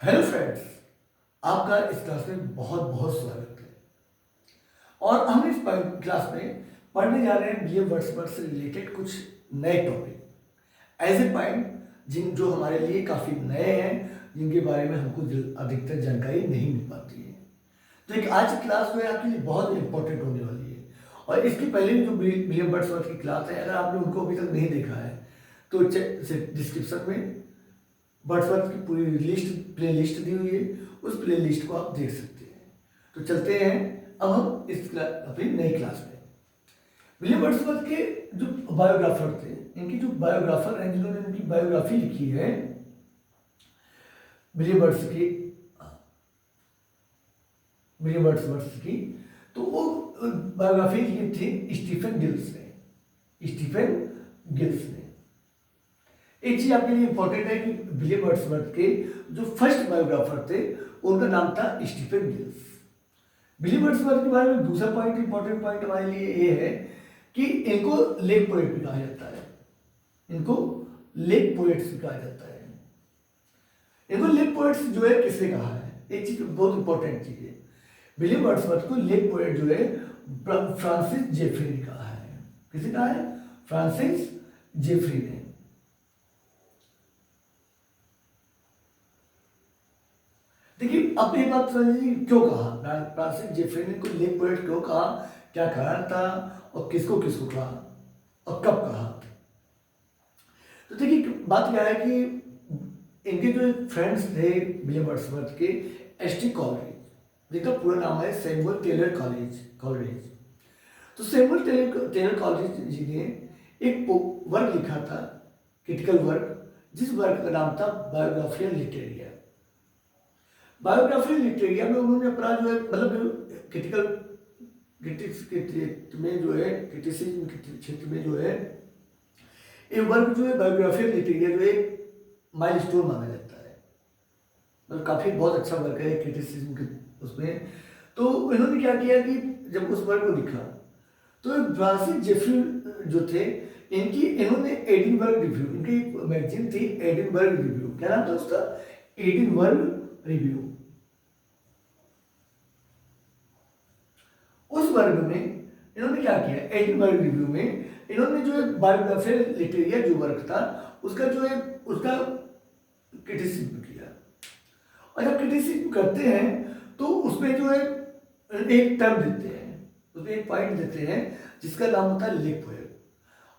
Hello friends, आपका इस class में बहुत बहुत स्वागत है। और हम इस क्लास में पढ़ने जा रहे हैं बी ए वर्ड्सवर्थ से रिलेटेड कुछ नए टॉपिक एज ए पॉइंट जिन जो हमारे लिए काफ़ी नए हैं, जिनके बारे में हमको अधिकतर जानकारी नहीं मिल पाती है। तो एक आज की क्लास जो है आपके लिए बहुत इंपॉर्टेंट होने वाली है। और इसके पहले भी जो बी ए वर्ड्सवर्थ की क्लास है, अगर आपने उनको अभी तक नहीं देखा है तो डिस्क्रिप्शन में वर्ड्सवर्थ की पूरी लिस्ट प्ले लिस्ट दी हुई है, उस प्ले लिस्ट को आप देख सकते हैं। तो चलते हैं अब हम अपनी नई क्लास में। विलियम वर्ड्सवर्थ के जो बायोग्राफर थे, इनकी जो बायोग्राफर हैं जिन्होंने इनकी बायोग्राफी लिखी है विलियम वर्ड्सवर्थ की, तो वो बायोग्राफी लिखी थी स्टीफन गिल्स ने। एक चीज आपके लिए इंपॉर्टेंट है कि विलियम वर्ड्सवर्थ के जो फर्स्ट बायोग्राफर थे उनका नाम था स्टीफन गिल्स। विलियम वर्ड्सवर्थ के बारे में दूसरा पॉइंट, इंपॉर्टेंट पॉइंट हमारे लिए ये है कि इनको लेक पोएट भी कहा जाता है। इनको लेक पोएट्स भी कहा जाता है। इनको लेक पोएट्स जो है किसने कहा है, एक चीज बहुत इंपॉर्टेंट चीज है। विलियम वर्ड्सवर्थ को लेक पोएट जो है फ्रांसिस जेफरी ने कहा है। किसने कहा है? फ्रांसिस जेफरी ने। देखिए, अब एक बात समझिए, क्यों कहा फ्रांसिस जेफरी ने को लेक पोएट क्यों कहा, क्या कारण था और किसको किसको कहा और कब कहा। तो देखिए, बात क्या है कि इनके जो फ्रेंड्स थे विलियम वर्ड्सवर्थ के, एस टी कॉलरेज, जिनका पूरा नाम है सैमुअल टेलर कॉलरेज। तो सैमुअल टेलर कॉलरेज जी ने एक वर्क लिखा था, क्रिटिकल वर्क, जिस वर्क का नाम था बायोग्राफिया लिटरेरिया। बायोग्राफी लिटरेरिया में उन्होंने अपना जो है मतलब क्रिटिसिज्म के क्षेत्र में जो है ये वर्क जो है बायोग्राफी लिटरेरिया जो है माइलस्टोन माना जाता है। मतलब काफ़ी बहुत अच्छा वर्क है क्रिटिसिज्म के उसमें। तो इन्होंने क्या किया कि जब उस वर्क को लिखा तो फ्रांसिस जेफरी जो थे, इन्होंने एडिनबर्ग रिव्यू, इनकी एक मैगजीन थी एडिनबर्ग रिव्यू, क्या नाम था उसका? Edinburgh review. उस वर्ग में इन्होंने क्या किया, एडिनबर्ग रिव्यू में इन्होंने जो है बायोग्राफी लिटरेरिया जो वर्क था उसका जो है उसका क्रिटिसिज्म किया। और जब क्रिटिसिज्म करते हैं तो उसमें जो है एक टर्म देते हैं, उसमें एक पॉइंट देते हैं जिसका नाम होता है लेक पोएट।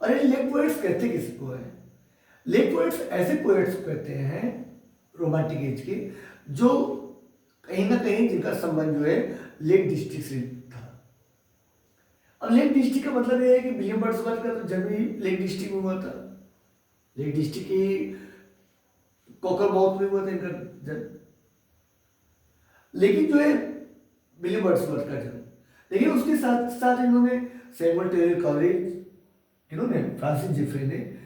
और ये लेक पोएट्स कहते किसको है? लेक पोएट्स ऐसे पोएट्स को कहते हैं रोमांटिक एज के, जो कहीं ना कहीं जिनका संबंध जो है लेक डिस्ट्रिक्ट से था। अब लेक डिस्ट्रिक्ट का मतलब ये है कि विलियम वर्ड्सवर्थ का तो जन्म ही लेक डिस्ट्रिक्ट में हुआ था। लेक डिस्ट्रिक्ट की कोकरमाउथ में हुआ था इनका जन्म। लेकिन जो है विलियम वर्ड्सवर्थ का जन्म, लेकिन उसके साथ साथ इन्होंने सैमुअल टेलर कॉलरेज, इन्होंने फ्रांसिस जेफरी ने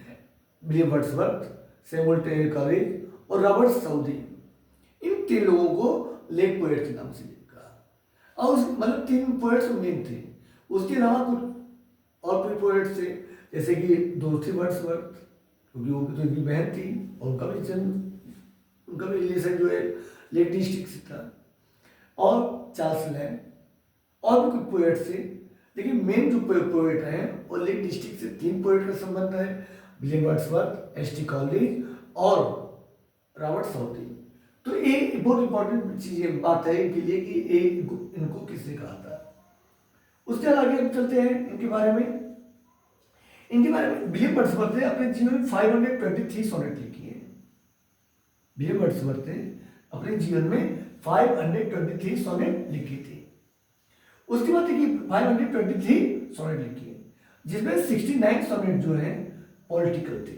William Wordsworth, Samuel Taylor Coleridge और रॉबर्ट साउदी, इन तीन लोगों को लेक पोएट के नाम से कहा। और मतलब तीन पोएट्स मेन थे। उसके अलावा कुछ और भी पोएट्स थे, जैसे कि डोरथी वर्ड्सवर्थ, क्योंकि वो तो इनकी बहन थी और उनका भी रिलेशन जो है लेक डिस्ट्रिक्ट से था। और चार्ल्स लैंग और भी कुछ पोएट्स थे, लेकिन मेन जो पोएट हैं वो लेक डिस्ट्रिक्ट से तीन पोएट का संबंध है, William Wordsworth, S T Coleridge और रॉबर्ट साउदी। तो ये बहुत इंपॉर्टेंट चीज बात है इनके लिए कि इनको किसने कहा था। उसके आगे हम चलते हैं इनके बारे में। विलियम वर्ड्सवर्थ ने अपने जीवन में 523 सोनेट लिखी है। विलियम वर्ड्सवर्थ ने अपने जीवन में 523 सोनेट लिखी थी। उसके बाद देखिए 523 सोनेट लिखी है, जिसमें 69 सोनेट जो है पॉलिटिकल थे।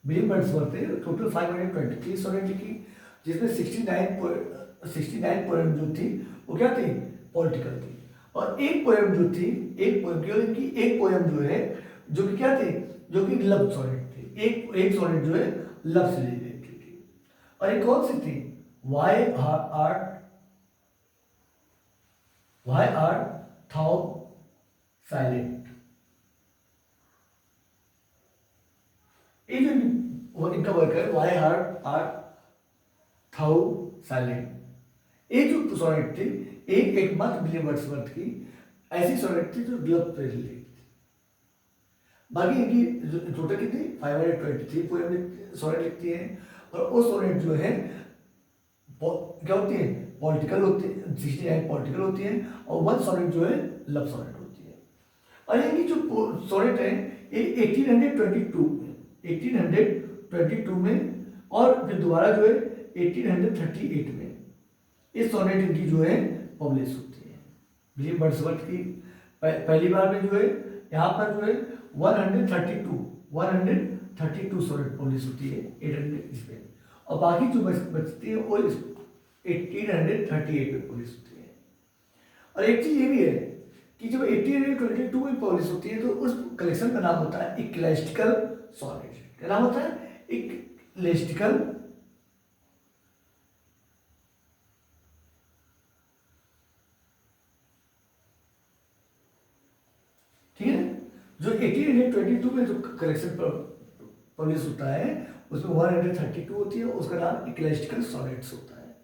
विलियम वर्ड्सवर्थ ने टोटल 523 सोनेट लिखी, जिसमें 69 पोएम जो थी वो क्या थी? पॉलिटिकल थी। और एक पोएम जो थी, एक पोएम जो है जो कि क्या थी, जो कि लव सोनेट थी। एक सोनेट जो है लव से रिलेटेड थी। और एक कौन सी थी? वाई आर थौ साइलेंट। ये जो वो इनका वर्क है वाई हार्ट आर थाउ साइलेंट। ये जो सोनेट थी एकमात्र विलियम वर्ड्सवर्थ की ऐसी सोनेट थी जो ग्लब पे रिलेटेड थी। बाकी इनकी टोटल कितनी 523 पोएम सोनेट लिखती है। और वो सोनेट जो है क्या होती है पॉलिटिकल होती है, 69 पॉलिटिकल होती है और 1 सोनेट जो है लव सोनेट होती है। और इनकी जो सोनेट है ये 1822 में और फिर दोबारा जो है 1838 में इस सोनेट इनकी जो है पब्लिश होती है। विलियम वर्ड्सवर्थ की पहली बार में जो है यहाँ पर जो है 132 सोनेट पब्लिश होती है 800 इसमें, और बाकी जो बचती है वो 1838 में पब्लिश होती है। और एक चीज़ ये भी है कि जब 1822 में पब्लिश होती है तो उस कलेक्शन का नाम होता है इक्लेस्टिकल सोनेट। क्या नाम होता है? इक्लेस्टिकल ठीक है। जो 1822 में जो कलेक्शन पब्लिश होता है उसमें 132 होती है, उसका नाम इक्लेस्टिकल सोनेट्स होता है।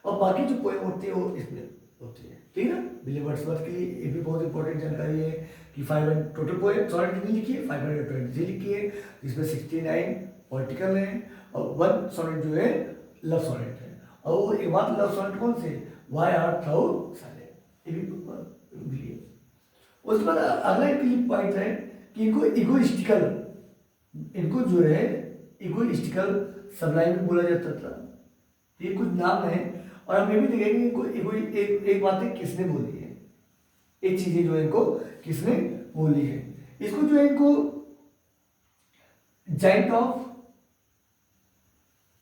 और बाकी जो पोएम होती है वो इसमें होती है। ठीक है ना। विलियम वर्ड्सवर्थ के लिए ये भी बहुत इंपॉर्टेंट जानकारी है कि 500 टोटल पोएम सोनेट कितनी लिखी है 523 लिखी है, जिसमें 69 पॉलिटिकल है और 1 सोनेट जो है लव सोनेट है। और वो एक बात लव सोनेट कौन से वाई आर थाउ साइलेंट ये भी। उसके बाद अगला एक पॉइंट है कि इनको जो है इगोइस्टिकल सबलाइन भी बोला जाता था। ये कुछ नाम है और हम ये भी देखेंगे इनको एक बात है किसने बोली है, एक चीजें जो है इनको किसने बोली है। इसको जो है इनको जाइंट ऑफ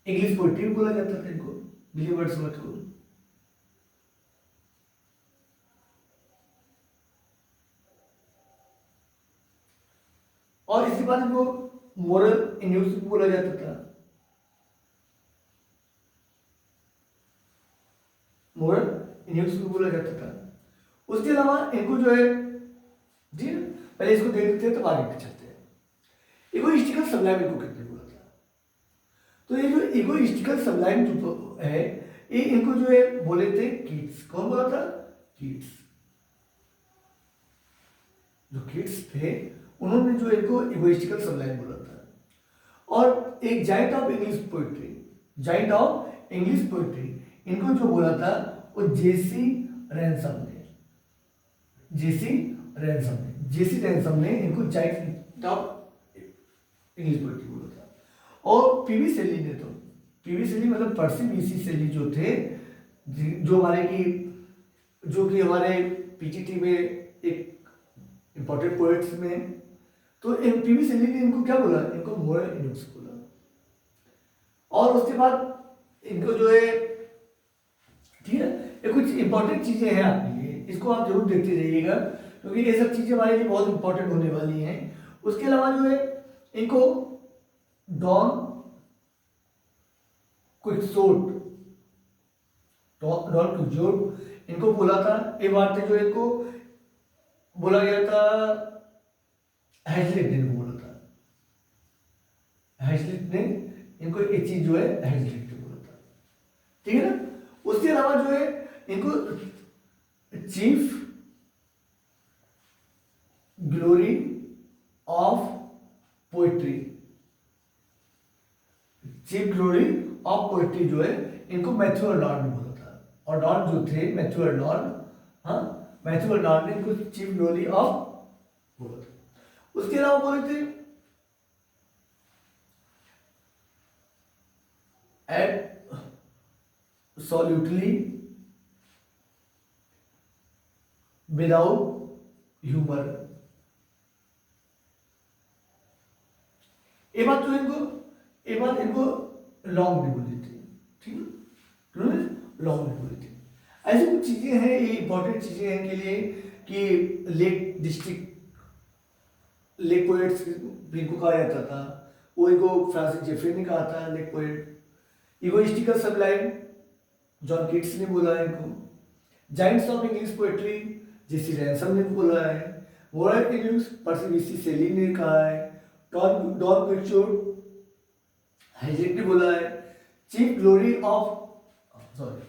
इंग्लिश पोएट्री बोला जाता था इनको, विलियम वर्ड्सवर्थ को। और इसके बाद इनको मोरल न्यूज भी बोला जाता था, मोरल न्यूज भी बोला जाता था। उसके अलावा इनको जो है जी पहले इसको देख लेते हैं तो आगे चलते हैं। इगोइस्टिकल सबलाइम इनको किसने बोला था? तो ये जो इगोइस्टिकल सबलाइम जो है ये इनको जो है बोले थे कीट्स। कौन बोला था? कीट्स। जो कीट्स थे उन्होंने जो इनको इगोइस्टिकल सबलाइम बोला था। और एक जाइंट ऑफ इंग्लिश पोएट्री इनको जो बोला था वो जेसी रैनसम ने इनको जाइंट ऑफ इंग्लिश पोएट्री बोला था। और पीवी शेली मतलब पर्सी बीसी शेली जो थे, जो कि हमारे पीजीटी में एक इंपॉर्टेंट पोएट्स में, तो पीवी शेली ने इनको क्या बोला? इनको मोरल न्यूज बोला। और उसके बाद इनको जो है ठीक है ये कुछ इंपॉर्टेंट चीजें हैं आपके लिए, इसको आप जरूर देखते रहिएगा क्योंकि ये सब चीजें हमारे लिए बहुत इंपॉर्टेंट होने वाली हैं। उसके अलावा जो है इनको डॉन क्विक्सोट इनको बोला था। ये बातें जो इनको बोला गया था हैज़लिट ने बोला था। हैज़लिट ने इनको एक चीज जो है हैज़लिट ने बोला था। ठीक है ना। उसके अलावा जो है इनको चीफ ग्लोरी ऑफ पोएट्री जो है इनको मैथ्यू अर्नॉल्ड ने बोला था। और डॉन जो थे मैथ्यू अर्नॉल्ड ने इनको चीफ ग्लोरी ऑफ बोला था। उसके अलावा बोले थे एब्सोल्युटली विदाउट ह्यूमर। ये बात इनको लॉन्ग नहीं बोली थी। ठीक है लॉन्ग नहीं बोली थी। ऐसी कुछ चीजें हैं ये इंपॉर्टेंट चीजें हैं के लिए कि लेक पोएट्स इनको कहा जाता था। वो इनको फ्रांसिस जेफरी ने कहा था lake poet. Egoistical sublime John Keats ने बोला है इनको। Giants of English poetry J C Ransom ने बोला है। Moral news Percy B C Shelley ने कहा है। डॉन क्विक्सोट हाइजेक ने बोला है chief glory of sorry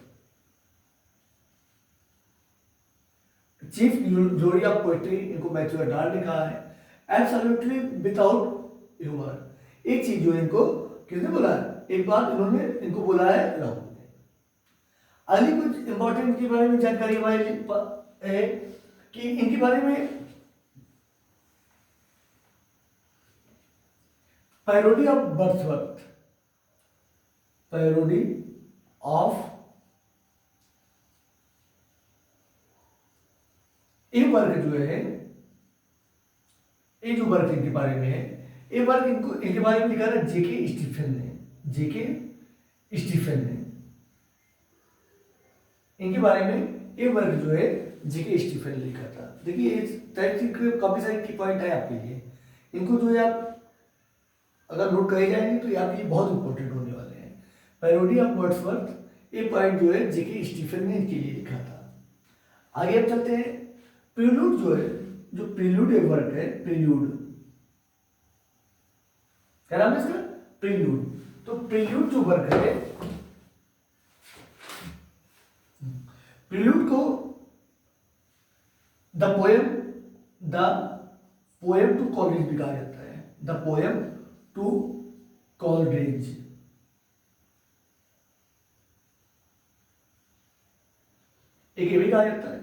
chief glory of poetry, इनको मैथ्यू अडाल्ट ने कहा है। एब्सोल्युटली विदाउट ह्यूमर, एक चीज जो इनको किसने बोला है, एक बार इन्होंने इनको बोला है राहुल ने। अगली कुछ इंपॉर्टेंट के बारे में जानकारी हमारे है कि इनके बारे में पैरोडी ऑफ बर्थवर्थ, पैरोडी ऑफ ये वर्क जो है, ये जो वर्क इनके बारे में है, ये वर्क इनके बारे में लिखा था जेके स्टीफन ने, जेके स्टीफन ने इनके बारे में ये वर्क जो है जेके स्टीफन ने लिखा था। देखिए काफी सारे की पॉइंट है आपके लिए, इनको जो है आप अगर नोट करे जाएंगे तो ये आपके लिए बहुत इंपॉर्टेंट होने वाले हैं। पैरोडी ऑफ वर्ड्सवर्थ, ये पॉइंट जो है जेके स्टीफन ने इनके लिए लिखा था। आगे अब चलते हैं। प्रील्यूड जो है, जो प्रील्यूड एक वर्क है, प्रील्यूड क्या नाम है इसका, प्रील्यूड। तो प्रील्यूड जो वर्क है, प्रील्यूड को द पोएम टू कॉलेज भी कहा जाता है, द पोएम टू कॉलेज। एक ये भी कहा जाता है।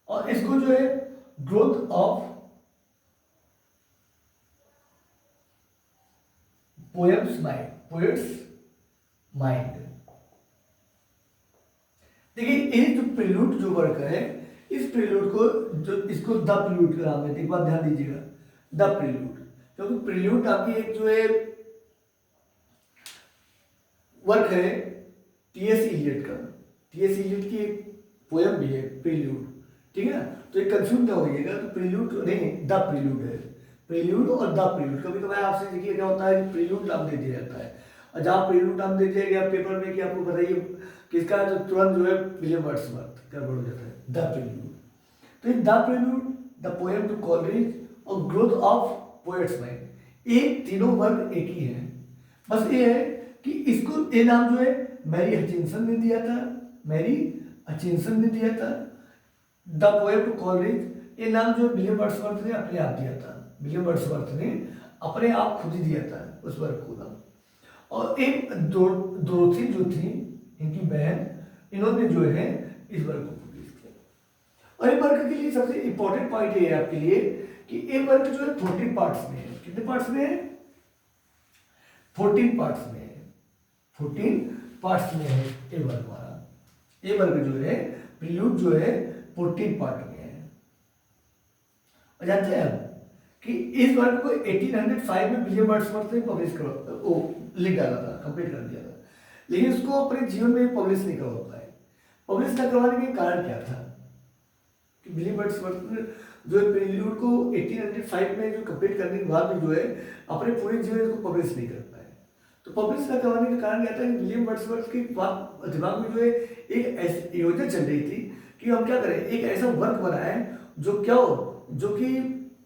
और इसको जो है ग्रोथ ऑफ पोएट्स माइंड। देखिए ये जो प्रील्यूड जो वर्क है, इस प्रील्यूड को जो इसको द प्रील्यूड का नाम है, एक बात ध्यान दीजिएगा, द प्रील्यूड, क्योंकि प्रील्यूड आपकी एक जो है वर्क है टीएस इलियट का, टीएस इलियट की एक पोएम भी है प्रील्यूड, ठीक है ना। तो एक कंफ्यूज ना होइएगा, तो प्रील्यूड नहीं, द प्रील्यूड है, प्रील्यूड और द प्रील्यूड। कभी कभी आपसे देखिए क्या होता है, प्रील्यूड नाम दे दिया जाता है, और जहाँ प्रील्यूड नाम दे दिया गया पेपर में कि आपको बताइए किसका, तो तुरंत जो है विलियम वर्ड्सवर्थ गड़बड़ हो जाता है, द प्रील्यूड। तो the Prelude, the poem to college और ग्रोथ ऑफ पोएट्स माइंड, ये तीनों वर्क एक ही है। बस ये है कि इसको ये नाम जो है मैरी हचिंसन ने दिया था, मैरी हचिंसन ने दिया था। द पोएम टू कॉलेज ये नाम जो विलियम वर्ड्सवर्थ ने अपने आप दिया था, विलियम वर्ड्सवर्थ ने अपने आप खुद ही दिया था उस वर्क को नाम। और एक डोरोथी जो थी इनकी बहन, इन्होंने जो है इस वर्क को पब्लिश किया। और ये वर्क के लिए सबसे इंपॉर्टेंट पॉइंट ये है आपके लिए कि ये वर्क जो है 14 पार्ट्स में है। कितने पार्ट्स में है? 14 पार्ट्स में है, 14 पार्ट्स में है ये वर्क हमारा। ये वर्क जो है प्रील्यूड जो है 14 पार्ट में है। और जानते हैं आप कि इस वर्क को 1805 में विलियम वर्ड्सवर्थ ने पब्लिश लिख डाला था, कंप्लीट कर दिया था, लेकिन उसको अपने जीवन में पब्लिश नहीं करवा पाए। पब्लिश न करवाने के कारण क्या था कि विलियम वर्ड्सवर्थ ने जो प्रील्यूड को 1805 में जो कंप्लीट करने के बाद भी जो है अपने पूरे जीवन को पब्लिश नहीं कर पाए। तो पब्लिश न करवाने का कारण क्या था कि विलियम वर्ड्सवर्थ के दिमाग में जो है एक ऐसी योजना चल रही थी कि हम क्या करें, एक ऐसा वर्क बनाएं जो क्या हो, जो कि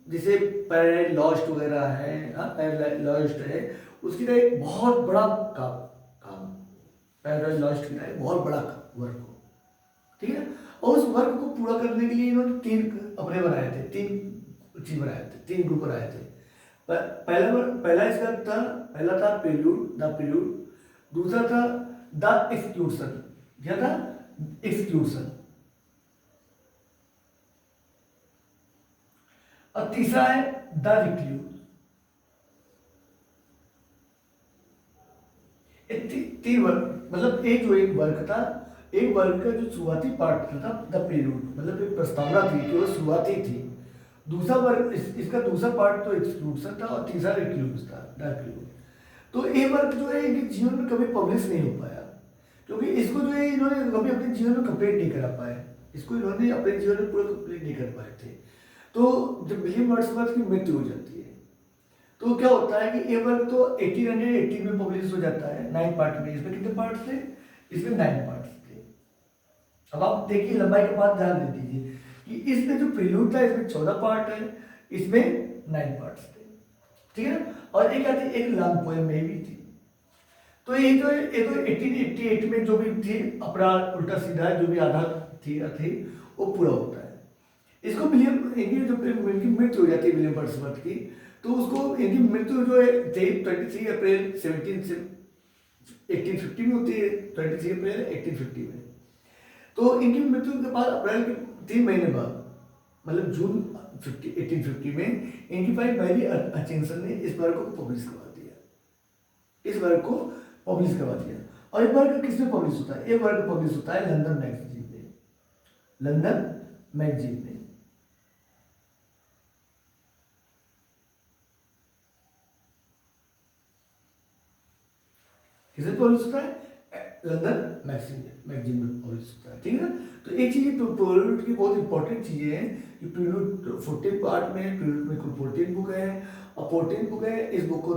जैसे पैराडाइज लॉस्ट वगैरह है, पैराडाइज लॉस्ट है, उसकी तरह एक बहुत बड़ा काम पैराडाइज लॉस्ट की तरह बहुत बड़ा वर्क हो, ठीक है। और उस वर्क को पूरा करने के लिए इन्होंने 3 अपने बनाए थे, 3 चीज बनाए थे, 3 ग्रुप बनाए थे। पहला इसका था, पहला था प्रील्यूड, द प्रील्यूड। दूसरा था द एक्सक्लूशन, क्या था? एक्सक्लूशन। और तीसरा है द रिक्ल्यूज। तीन वर्क, मतलब एक जो एक वर्क था, एक वर्क का जो शुरुआती पार्ट था द प्रील्यूड, मतलब एक प्रस्तावना थी कि वो शुरुआती थी। दूसरा वर्क इसका दूसरा पार्ट तो एक्सक्लूशन था और तीसरा रिक्ल्यूज था, द रिक्ल्यूज। तो ये वर्क जो है इनके जीवन में कभी पब्लिश नहीं हो पाया, क्योंकि इसको जो है इन्होंने कभी अपने जीवन में कंप्लीट नहीं करा पाए, इसको इन्होंने अपने जीवन में पूरा कंप्लीट नहीं कर पाए थे। तो जब विलियम वर्ड्सवर्थ की मृत्यु हो जाती है तो क्या होता है कि ये वर्क तो 1818 में पब्लिश हो जाता है 9 पार्ट में। इसमें कितने पार्ट थे? इसमें 9 पार्ट थे। अब आप देखिए लंबाई के बाद ध्यान दे दीजिए कि इसमें जो प्रील्यूड था इसमें 14 पार्ट है, इसमें 9 पार्ट्स थे, ठीक है ना। और एक आती एक लॉन्ग पोएम में भी थी, तो ये तो 1888 में जो भी थी अपना उल्टा सीधा जो भी आधा थी वो पूरा होता है। इसको विलियम, इनकी जब इनकी मृत्यु हो जाती है विलियम वर्ड्सवर्थ की, तो उसको इनकी मृत्यु जो है 23 अप्रैल 1850 में होती है, 23 अप्रैल 1850 में। तो इनकी मृत्यु के बाद अप्रैल के 3 महीने बाद मतलब जून 1850 में इनकी वाइफ मैरी हचिंसन ने इस वर्क को पब्लिश करवा दिया, इस वर्क को पब्लिश करवा दिया। और ये वर्क किसमें पब्लिश होता है? ये वर्क पब्लिश होता है लंदन मैगजीन में, लंदन मैगजीन में। किसे पब्लिश होता है? लंदन मैगजीन में पब्लिश होता है, ठीक है। तो एक चीज़ प्रीलूड की बहुत इंपॉर्टेंट चीज़ें हैं कि प्रीलूड 14 पार्ट में, प्रीलूड में कुल 14 बुक है, और 14 बुक है। इस बुक को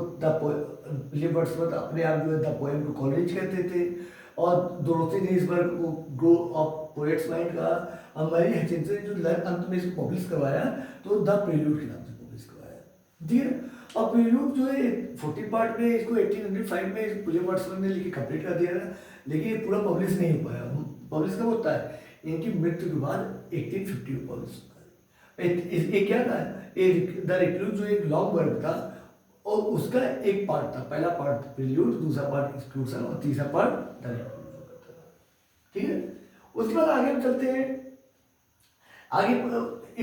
विलियम वर्ड्सवर्थ अपने आप जो है द पोएम टू कॉलेज कहते थे, और डोरोथी ने इस वर्क को ग्रो ऑफ पोएट्स माइंड का, और मैरी हचिंसन ने जो अंत में इसको पब्लिश करवाया तो द प्रीलूड के नाम से पब्लिश करवाया, ठीक है। और प्रीलूड जो है 14 पार्ट में, इसको 1805 में विलियम वर्ड्सवर्थ ने लिखी कंप्लीट कर दिया था, लेकिन ये पूरा पब्लिश नहीं हो पाया। पब्लिश कब होता है? इनकी मृत्यु के बाद 1850 में पब्लिश होता है। ये क्या था? द रिक्लूज जो एक लॉन्ग वर्क था, और उसका एक पार्ट था, पहला पार्ट प्रील्यूड, दूसरा पार्ट एक्सक्लूजन, और तीसरा पार्ट द रिक्लूज, ठीक है। उसके बाद आगे हम चलते हैं। आगे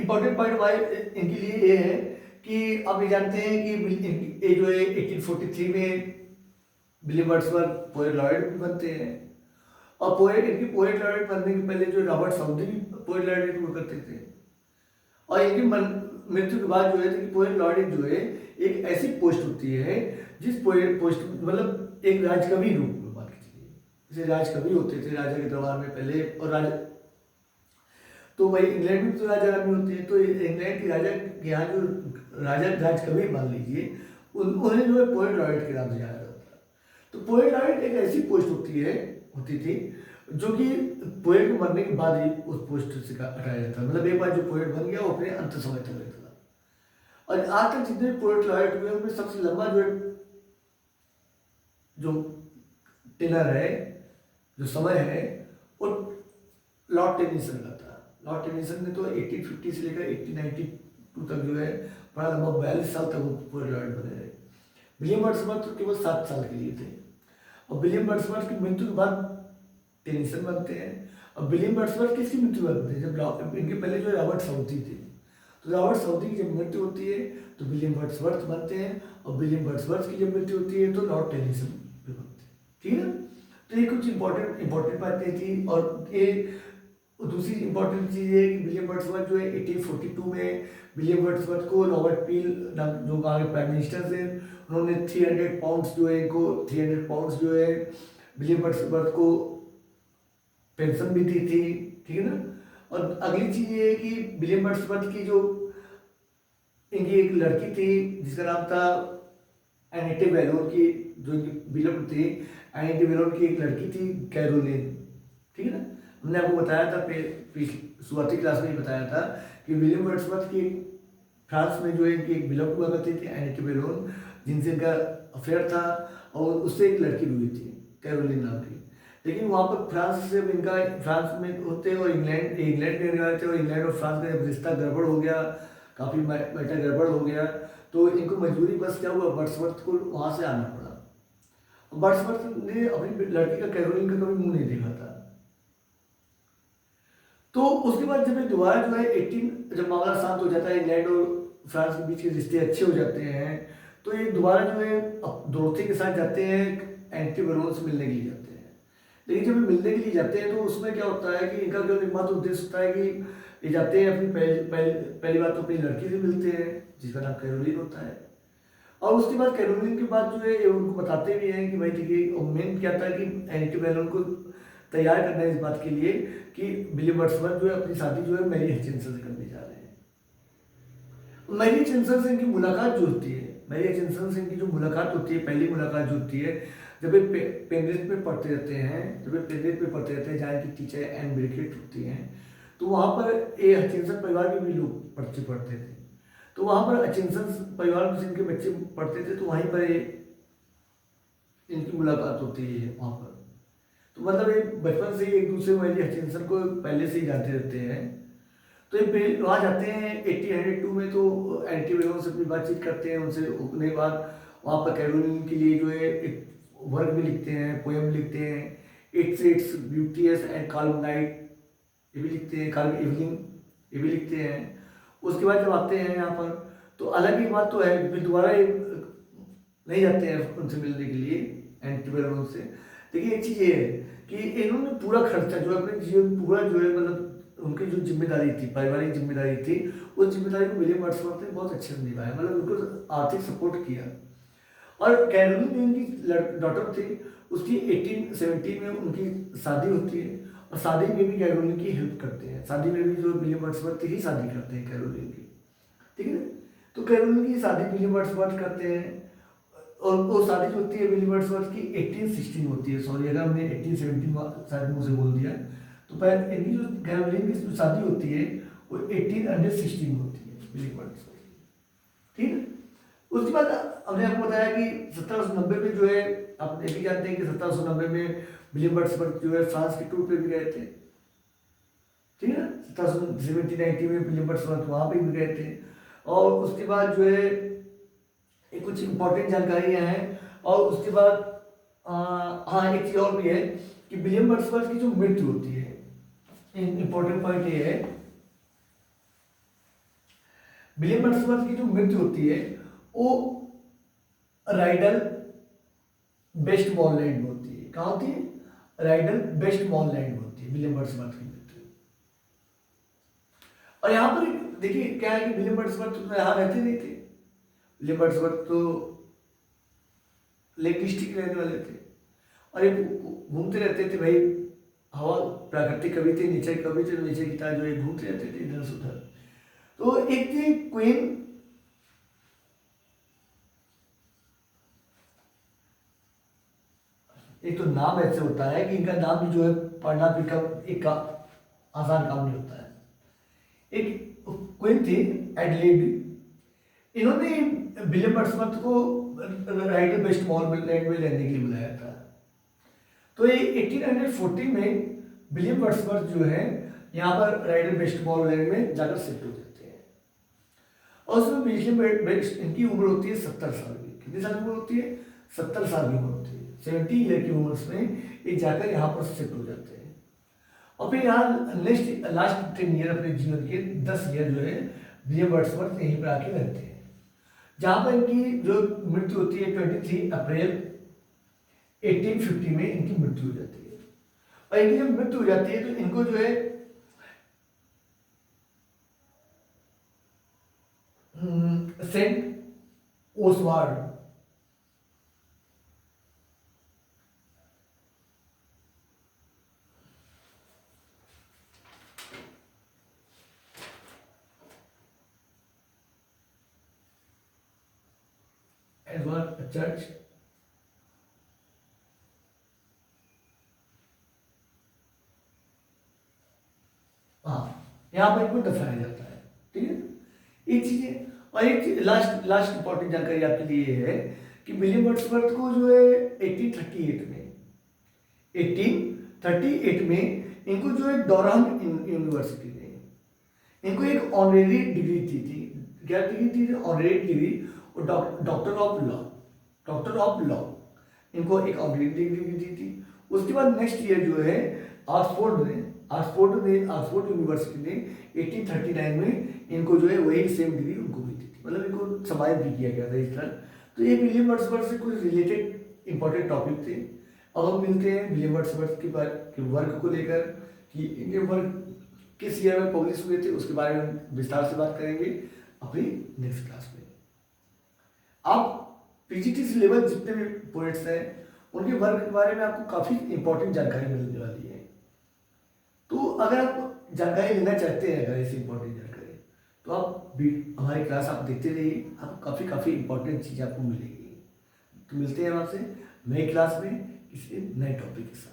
इंपॉर्टेंट पॉइंट हमारे इनके लिए ये है कि आप ये जानते हैं कि ये जो है 1843 में विलियम वर्ड्सवर्थ पोएट लॉरेट भी बनते हैं, और पोएट, इनकी पोएट लॉरेट बनने के पहले जो रॉबर्ट साउदी भी पोएट लॉरेट हुआ करते थे। और इनकी मृत्यु के बाद जो है कि पोएट लॉरेट जो है एक ऐसी पोस्ट होती है जिस पोस्ट मतलब एक राजकवि रूप में बात कीजिए, जैसे राजकवि होते थे राजा के दरबार में पहले, और राजा तो वही इंग्लैंड में तो राजा रानी होती है, तो इंग्लैंड के राजा के यहाँ जो राजा राजकवि मान लीजिए, उन्हें जो है पोएट लॉरेट के नाम से जाना जाता है। तो पोएट लॉरेट एक ऐसी पोस्ट होती थी जो कि पोएट को मरने के बाद ही उस पोस्ट से हटाया जाता है। मतलब एक बार जो पोएट बन गया वो अपने अंत समय तक रहता था। और आज तक जितने पोएट लॉरेट हुए उनमें सबसे लंबा जो टेनर है, जो समय है, वो लॉर्ड टेनिसन का था। लॉर्ड टेनिसन ने तो 1850 से लेकर 1892 तक जो है बड़ा लंबा 42 साल तक वो पोएट लॉरेट बने रहे। विलियम वर्ड्सवर्थ तो केवल 7 साल के लिए थे, और विलियम वर्ड्सवर्थ की मृत्यु के बाद टेनिसन बनते हैं। और विलियम वर्ड्सवर्थ किसकी मृत्यु बनती है? जब इनके पहले जो रॉबर्ट साउदी थे, तो रॉबर्ट साउदी की जब मृत्यु होती है तो विलियम वर्ड्सवर्थ बनते हैं, और विलियम वर्ड्सवर्थ की जब मृत्यु होती है तो लॉर्ड टेनिसन भी बनते हैं, ठीक है। तो ये कुछ इंपॉर्टेंट बातें थी। और ये दूसरी इंपॉर्टेंट चीज़ है कि विलियम वर्ड्सवर्थ जो है 1842 में विलियम वर्ड्सवर्थ को रॉबर्ट पील जो आगे प्राइम मिनिस्टर थे, उन्होंने 300 पाउंड्स जो है इनको 300 पाउंड्स जो है विलियम वर्ड्सवर्थ को पेंशन भी दी थी, ठीक है ना। और अगली चीज़ ये है कि विलियम वर्ड्सवर्थ की जो इनकी एक लड़की थी जिसका नाम था एनिटे वेलोन की, जो इनकी विलप थी, एनिटे वेलोन की एक लड़की थी कैरोलिन, ठीक है ना। हमने आपको बताया था शुरुआती क्लास में ही बताया था कि विलियम वर्ड्सवर्थ की फ्रांस में जो है इनकी एक विलप हुआ करती थी एनिटे वेलोन, जिनसे इनका अफेयर था, और उससे एक लड़की हुई थी कैरोलिन नाम की। लेकिन वहाँ पर फ्रांस से इनका, फ्रांस में होते और इंग्लैंड में रहने वाले थे, और इंग्लैंड और फ्रांस का जब रिश्ता गड़बड़ हो गया, काफ़ी मैटर गड़बड़ हो गया, तो इनको मजबूरी बस क्या हुआ, वर्ड्सवर्थ को वहाँ से आना पड़ा। वर्ड्सवर्थ ने अपनी लड़की का कैरोलिन का कभी मुंह नहीं देखा था। तो उसके बाद जब दोबारा जो है जब मामला शांत हो जाता है, इंग्लैंड और फ्रांस के बीच के रिश्ते अच्छे हो जाते हैं, तो ये दोबारा जो है डोरोथी के साथ जाते हैं, एंटी वेलोन से मिलने के लिए जाते हैं। लेकिन जब मिलने के लिए जाते हैं तो उसमें क्या होता है कि इनका जो एकमात्र उद्देश्य होता है कि ये जाते हैं अपनी पहली बात तो अपनी लड़की से मिलते हैं जिसका नाम कैरोलिन होता है, और उसके बाद कैरोलिन के बाद जो है उनको बताते भी हैं कि भाई देखिए, मेन क्या था कि एंटी वेलोन को तैयार करना है इस बात के लिए कि विलियम वर्ड्सवर्थ जो है अपनी शादी जो है मैरी हचिंसन से करने जा रहे हैं। मैरी हचिंसन से इनकी मुलाकात जो होती है, मैरी हचिंसन से इनकी जो मुलाकात होती है, पहली मुलाकात जो होती है जब ये पेनरिथ में पढ़ते रहते हैं, जहाँ की टीचर एन ब्रिकेट होती हैं, तो वहाँ पर ये हचिंसन परिवार के भी लोग पढ़ते थे। तो वहाँ पर हचिंसन परिवार में जिनके बच्चे पढ़ते थे, तो वहीं पर इनकी मुलाकात होती है वहाँ पर। तो मतलब ये बचपन से ही एक दूसरे वाली हचिंसन को पहले से ही जानते रहते हैं। तो ये वहाँ जाते हैं 1802 में, तो एंटी वेगन से अपनी बातचीत करते हैं उनसे। उतने बाद वहाँ पर कैरोलिन के लिए जो है एक वर्क भी लिखते हैं, पोएम लिखते हैं, इट्स ब्यूटीएस एंड काल्म नाइट, ये भी लिखते हैं, काल्म इवनिंग ये भी लिखते हैं। उसके बाद जब आते हैं यहाँ पर तो अलग ही बात तो है, फिर दोबारा ये नहीं जाते हैं उनसे मिलने के लिए एंटी वेगन से। देखिए एक चीज़ ये है कि इन्होंने पूरा खर्चा जो अपने जीवन पूरा जो है मतलब उनकी जो जिम्मेदारी थी, पारिवारिक जिम्मेदारी थी, उस जिम्मेदारी को विलियम वर्ड्सवर्थ ने बहुत अच्छे से निभाया, मतलब उनको आर्थिक सपोर्ट किया। और कैरोलिन जो उनकी डॉटर थी उसकी 1870 में उनकी शादी होती है, और शादी में भी कैरोलिन की हेल्प करते हैं। शादी में भी जो विलियम वर्ड्सवर्थ ही शादी करते हैं कैरोलिन की, ठीक है। तो कैरोलिन की शादी विलियम वर्ड्सवर्थ करते हैं, और वो शादी जो होती है विलियम वर्ड्सवर्थ की 1816 होती है। सॉरी अगर हमने 1817 शायद मुझे बोल दिया, तो पहले इनकी जो कैरोलिन की जो शादी होती है वो 1816 में होती है विलियम वर्ड्सवर्थ की, ठीक है। उसके बाद हमने आपको बताया कि 1790 में जो है, आप ये भी जानते हैं कि 1790 में विलियम वर्ड्सवर्थ जो है फ्रांस के टूर पे भी गए थे, ठीक है ना। 1790 में विलियम वर्ड्सवर्थ वहाँ पे भी गए थे। और उसके बाद जो है कुछ इंपॉर्टेंट जानकारियाँ हैं। और उसके बाद हाँ एक चीज़ और भी है कि विलियम वर्ड्सवर्थ की जो मृत्यु होती है, इंपॉर्टेंट पॉइंट ये है, विलियम वर्ड्सवर्थ की जो मृत्यु होती है वो राइडल वेस्टमॉरलैंड में होती है। कहाँ होती है? राइडल वेस्टमॉरलैंड में होती है विलियम वर्ड्सवर्थ की मृत्यु। और यहाँ पर देखिए क्या है कि विलियम वर्ड्सवर्थ तो यहाँ रहते नहीं थे। विलियम वर्ड्सवर्थ तो लेक डिस्ट्रिक्ट रहने वाले थे, और ये घूमते रहते थे भाई, हवा प्राकृतिक कवि थे, नेचर कवि थे, नेचर की तरह जो है घूमते रहते थे इधर से उधर। तो एक थी क्वीन एक तो नाम ऐसे होता है कि इनका नाम भी जो है पढ़ना भी कम एक आसान काम नहीं होता है। एक क्वीन थी एडलेड, इन्होंने विलियम वर्ड्सवर्थ को राइडल वेस्टमॉरलैंड में रहने के लिए बुलाया था। तो ये 1840 में विलियम वर्ड्सवर्थ जो है यहाँ पर राइडल वेस्टमॉरलैंड में जाकर शिफ्ट हो जाते हैं। और उसमें विलियम इनकी उम्र होती है 70 साल की। कितनी साल की उम्र होती है? 70 साल की उम्र होती है। 70 ईयर की उम्र में ये जाकर यहाँ पर शिफ्ट हो जाते हैं। और फिर यहाँ लास्ट 10 ईयर अपने जीवन के 10 ईयर जो है विलियम वर्ड्सवर्थ यहीं पर आके रहते हैं, जहाँ पर इनकी जो मृत्यु होती है 23 अप्रैल 1850 में इनकी मृत्यु हो जाती है। और इनकी जब मृत्यु हो जाती है तो इनको जो है सेंट ओसवार्ड चर्च हाँ यहाँ पर इनको दफनाया जाता है, ठीक है। एक चीज है, और एक लास्ट इंपॉर्टेंट जानकारी आपके लिए ये है कि विलियम वर्ड्सवर्थ को जो है 1838 में इनको जो है डोरहम यूनिवर्सिटी ने इनको एक ऑनरेरी डिग्री दी थी। क्या डिग्री थी? ऑनरेरी डिग्री, और डॉक्टर ऑफ लॉ इनको एक ऑनरेरी डिग्री दी थी। उसके बाद नेक्स्ट ईयर जो है ऑक्सफोर्ड यूनिवर्सिटी ने 1839 में इनको जो है वही सेम डिग्री उनको भी दी थी, मतलब इनको सम्मानित भी किया गया था इस तरह। तो ये विलियम वर्ड्सवर्थ से कुछ रिलेटेड इंपॉर्टेंट टॉपिक थे। अब हम मिलते हैं विलियम वर्ड्सवर्थ के वर्क को लेकर कि इनके वर्क किस ईयर में पब्लिश हुए थे, उसके बारे में विस्तार से बात करेंगे अपनी नेक्स्ट क्लास में। आप पीजीटी से लेवल जितने भी पोएट्स हैं उनके वर्क के बारे में आपको काफ़ी इंपॉर्टेंट जानकारी मिलने वाली है। तो अगर आप जानकारी लेना चाहते हैं, अगर ऐसी इंपॉर्टेंट जानकारी, तो आप भी हमारी क्लास आप देखते रहिए, आपको काफ़ी इंपॉर्टेंट चीज़ आपको मिलेगी। तो मिलते हैं आपसे नई क्लास में किसी नए टॉपिक के साथ।